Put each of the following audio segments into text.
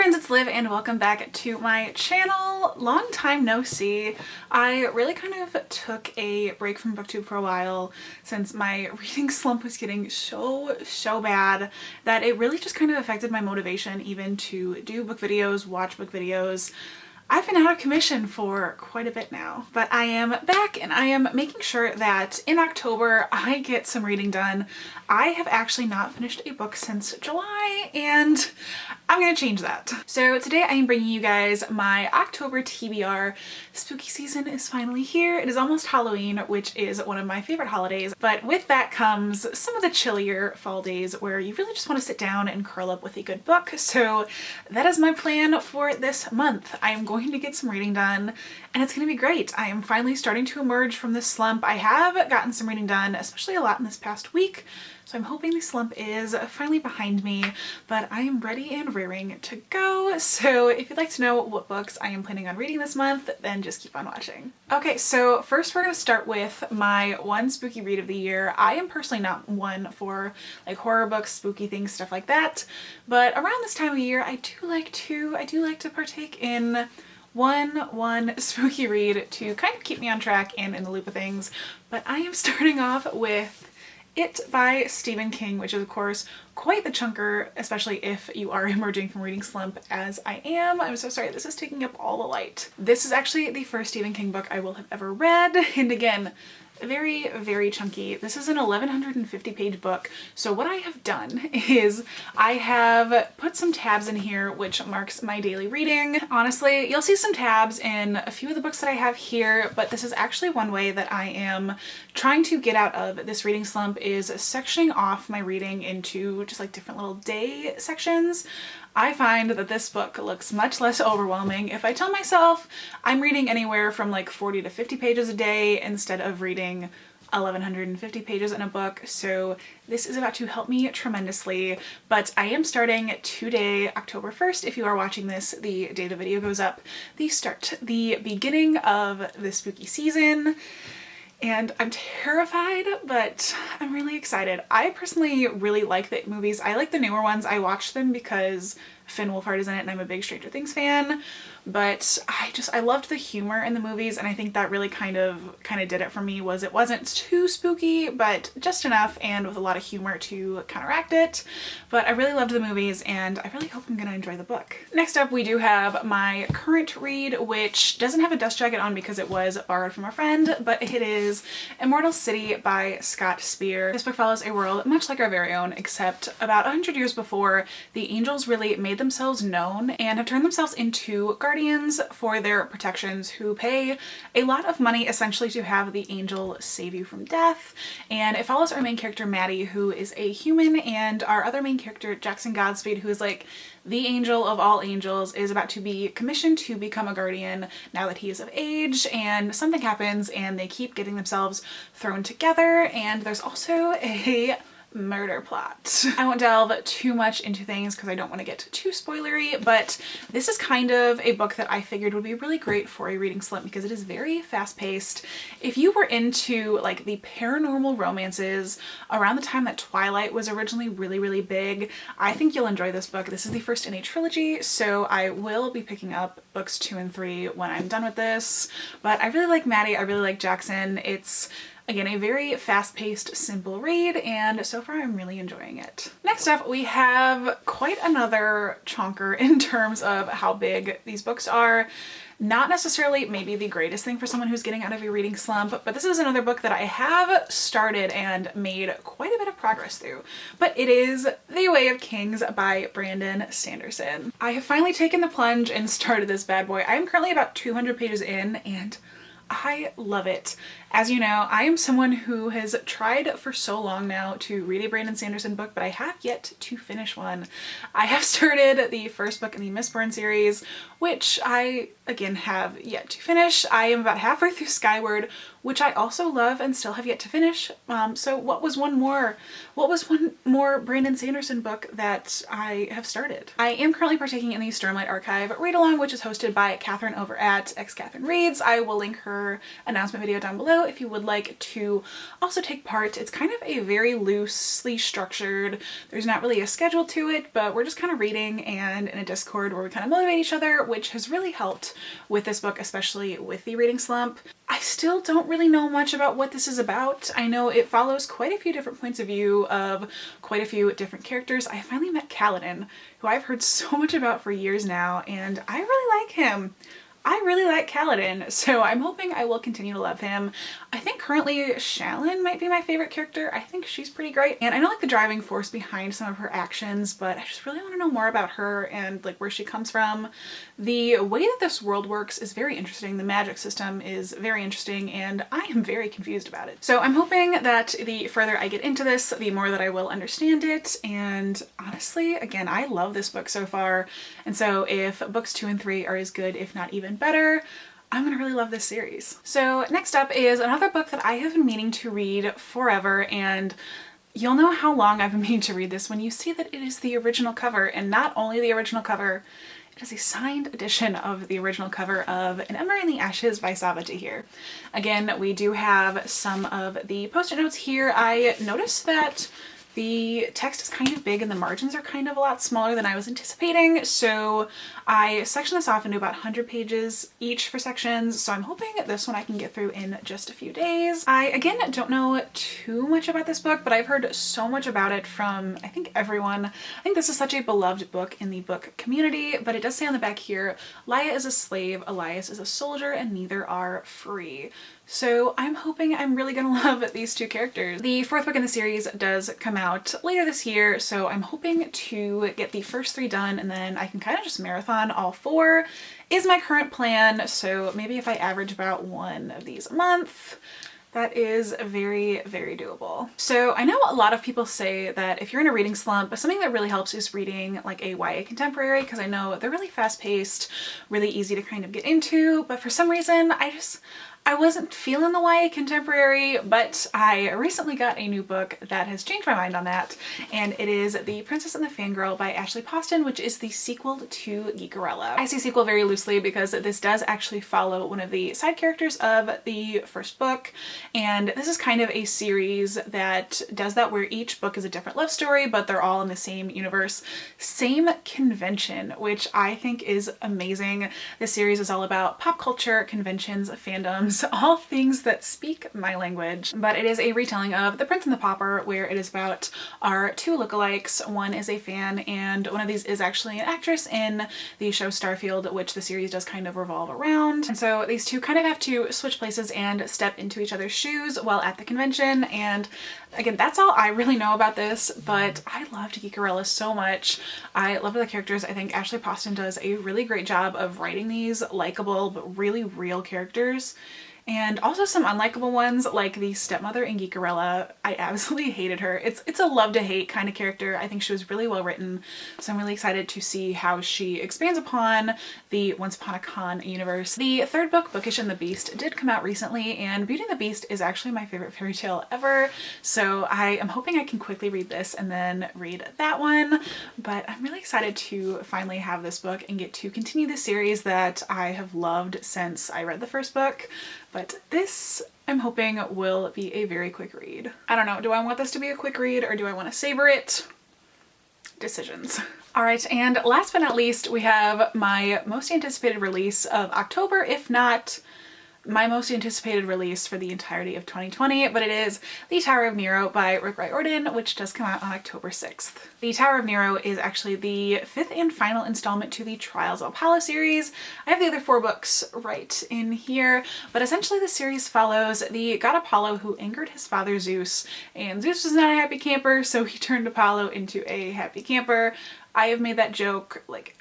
friends, it's Liv and welcome back to my channel. Long time no see. I really kind of took a break from booktube for a while since my reading slump was getting so bad that it really just kind of affected my motivation even to do book videos, watch book videos. I've been out of commission for quite a bit now, but I am back and I am making sure that in October I get some reading done. I have actually not finished a book since July and I'm gonna change that. So today I am bringing you guys my October TBR. Spooky season is finally here. It is almost Halloween, which is one of my favorite holidays, but with that comes some of the chillier fall days where you really just want to sit down and curl up with a good book. So that is my plan for this month. I am going to get some reading done and it's going to be great. I am finally starting to emerge from this slump. I have gotten some reading done, especially a lot in this past week. So I'm hoping the slump is finally behind me, but I am ready and raring to go. So if you'd like to know what books I am planning on reading this month, then just keep on watching. Okay, so first we're going to start with my one spooky read of the year. I am personally not one for like horror books, spooky things, stuff like that, but around this time of year I do like to partake in one spooky read to kind of keep me on track and in the loop of things. But I am starting off with It by Stephen King, which is of course quite the chunker, especially if you are emerging from reading slump as I am. I'm so sorry, this is taking up all the light. This is actually the first Stephen King book I will have ever read, and again, very chunky. This is an 1150 page book. So what I have done is I have put some tabs in here which marks my daily reading. Honestly, you'll see some tabs in a few of the books that I have here, but this is actually one way that I am trying to get out of this reading slump is sectioning off my reading into just like different little day sections. I find that this book looks much less overwhelming if I tell myself I'm reading anywhere from like 40 to 50 pages a day instead of reading 1150 pages in a book. So this is about to help me tremendously, but I am starting today, October 1st. If you are watching this the day the video goes up, the beginning of the spooky season. And I'm terrified, but I'm really excited. I personally really like the movies. I like the newer ones. I watch them because Finn Wolfhard is in it and I'm a big Stranger Things fan. But I loved the humor in the movies, and I think that really kind of did it for me. Was it wasn't too spooky, but just enough and with a lot of humor to counteract it. But I really loved the movies and I really hope I'm gonna enjoy the book. Next up we do have my current read, which doesn't have a dust jacket on because it was borrowed from a friend, but it is Immortal City by Scott Speer. This book follows a world much like our very own, except about 100 years before, the angels really made themselves known and have turned themselves into guardians for their protections who pay a lot of money essentially to have the angel save you from death. And it follows our main character Maddie, who is a human, and our other main character Jackson Godspeed, who is like the angel of all angels, is about to be commissioned to become a guardian now that he is of age, and something happens and they keep getting themselves thrown together, and there's also a murder plot. I won't delve too much into things because I don't want to get too spoilery, but this is kind of a book that I figured would be really great for a reading slump because it is very fast-paced. If you were into like the paranormal romances around the time that Twilight was originally really big, I think you'll enjoy this book. This is the first in a trilogy, so I will be picking up books 2 and 3 when I'm done with this. But I really like Maddie, I really like Jackson. It's again, a very fast-paced, simple read, and so far I'm really enjoying it. Next up, we have quite another chonker in terms of how big these books are. Not necessarily maybe the greatest thing for someone who's getting out of a reading slump, but this is another book that I have started and made quite a bit of progress through. But it is The Way of Kings by Brandon Sanderson. I have finally taken the plunge and started this bad boy. I am currently about 200 pages in and I love it. As you know, I am someone who has tried for so long now to read a Brandon Sanderson book, but I have yet to finish one. I have started the first book in the Mistborn series, which I, again, have yet to finish. I am about halfway through Skyward, which I also love and still have yet to finish. So what was one more Brandon Sanderson book that I have started? I am currently partaking in the Stormlight Archive read-along, which is hosted by Catherine over at Catherine Reads. I will link her announcement video down below if you would like to also take part. It's kind of a very loosely structured, there's not really a schedule to it, but we're just kind of reading and in a Discord where we kind of motivate each other, which has really helped with this book, especially with the reading slump. I still don't really know much about what this is about. I know it follows quite a few different points of view of quite a few different characters. I finally met Kaladin, who I've heard so much about for years now, and I really like him. I really like Kaladin, so I'm hoping I will continue to love him. I think currently Shalyn might be my favorite character. I think she's pretty great, and I know like the driving force behind some of her actions, but I just really want to know more about her and like where she comes from. The way that this world works is very interesting. The magic system is very interesting, and I am very confused about it. So I'm hoping that the further I get into this, the more that I will understand it, and honestly, again, I love this book so far, and so if books 2 and 3 are as good, if not even better, I'm gonna really love this series. So next up is another book that I have been meaning to read forever, and you'll know how long I've been meaning to read this when you see that it is the original cover, and not only the original cover, it is a signed edition of the original cover of An Ember in the Ashes by Sava Tahir. Again, we do have some of the post-it notes here. I noticed that the text is kind of big and the margins are kind of a lot smaller than I was anticipating, so I sectioned this off into about 100 pages each for sections, so I'm hoping this one I can get through in just a few days. I, again, don't know too much about this book, but I've heard so much about it from, I think, everyone. I think this is such a beloved book in the book community, but it does say on the back here, Laia is a slave, Elias is a soldier, and neither are free. So I'm hoping I'm really gonna love these two characters. The 4th book in the series does come out later this year, so I'm hoping to get the first 3 done and then I can kind of just marathon all 4 is my current plan. So maybe if I average about 1 of these a month, that is very, very doable. So I know a lot of people say that if you're in a reading slump, something that really helps is reading like a YA contemporary, because I know they're really fast-paced, really easy to kind of get into, but for some reason I wasn't feeling the YA contemporary, but I recently got a new book that has changed my mind on that, and it is The Princess and the Fangirl by Ashley Poston, which is the sequel to Geekerella. I say sequel very loosely because this does actually follow one of the side characters of the first book, and this is kind of a series that does that where each book is a different love story, but they're all in the same universe, same convention, which I think is amazing. This series is all about pop culture, conventions, fandoms, all things that speak my language, but it is a retelling of The Prince and the Pauper, where it is about our 2 lookalikes. One is a fan, and one of these is actually an actress in the show Starfield, which the series does kind of revolve around. And so these two kind of have to switch places and step into each other's shoes while at the convention, and again, that's all I really know about this, but I loved Geekerella so much. I love the characters. I think Ashley Poston does a really great job of writing these likable but really real characters. And also some unlikable ones, like the stepmother in Geekerella. I absolutely hated her. It's a love to hate kind of character. I think she was really well written, so I'm really excited to see how she expands upon the Once Upon a Con universe. The 3rd book, Bookish and the Beast, did come out recently, and Beauty and the Beast is actually my favorite fairy tale ever, so I am hoping I can quickly read this and then read that one. But I'm really excited to finally have this book and get to continue the series that I have loved since I read the first book. But this, I'm hoping, will be a very quick read. I don't know, do I want this to be a quick read or do I want to savor it? Decisions. All right, and last but not least, we have my most anticipated release of October, if not my most anticipated release for the entirety of 2020, but it is The Tower of Nero by Rick Riordan, which does come out on October 6th. The Tower of Nero is actually the 5th and final installment to the Trials of Apollo series. I have the other 4 books right in here, but essentially the series follows the god Apollo who angered his father Zeus, and Zeus was not a happy camper, so he turned Apollo into a happy camper. I have made that joke like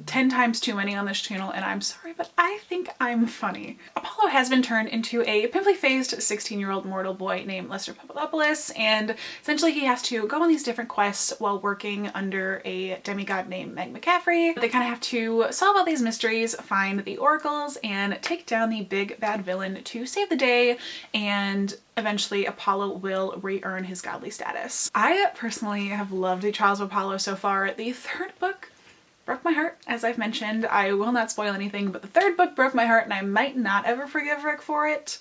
10 times too many on this channel, and I'm sorry, but I think I'm funny. Apollo has been turned into a pimply-faced 16-year-old mortal boy named Lester Papadopoulos, and essentially he has to go on these different quests while working under a demigod named Meg McCaffrey. They kind of have to solve all these mysteries, find the oracles, and take down the big bad villain to save the day, and eventually Apollo will re-earn his godly status. I personally have loved the Trials of Apollo so far. The third book broke my heart, as I've mentioned. I will not spoil anything, but the third book broke my heart and I might not ever forgive Rick for it.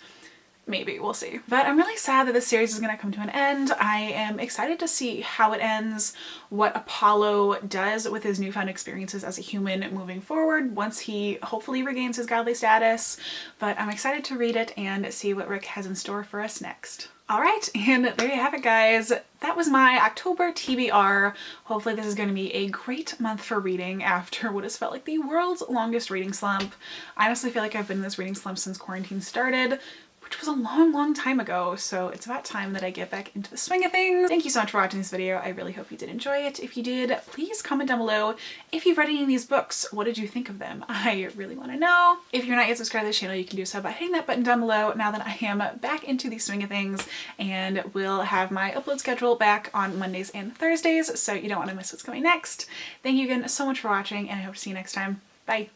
Maybe, we'll see. But I'm really sad that this series is gonna come to an end. I am excited to see how it ends, what Apollo does with his newfound experiences as a human moving forward once he hopefully regains his godly status. But I'm excited to read it and see what Rick has in store for us next. All right, and there you have it, guys. That was my October TBR. Hopefully this is going to be a great month for reading after what has felt like the world's longest reading slump. I honestly feel like I've been in this reading slump since quarantine started, which was a long time ago, so it's about time that I get back into the swing of things. Thank you so much for watching this video. I really hope you did enjoy it. If you did, please comment down below if you've read any of these books. What did you think of them? I really want to know. If you're not yet subscribed to this channel, you can do so by hitting that button down below now that I am back into the swing of things, and will have my upload schedule back on Mondays and Thursdays, so you don't want to miss what's coming next. Thank you again so much for watching, and I hope to see you next time. Bye!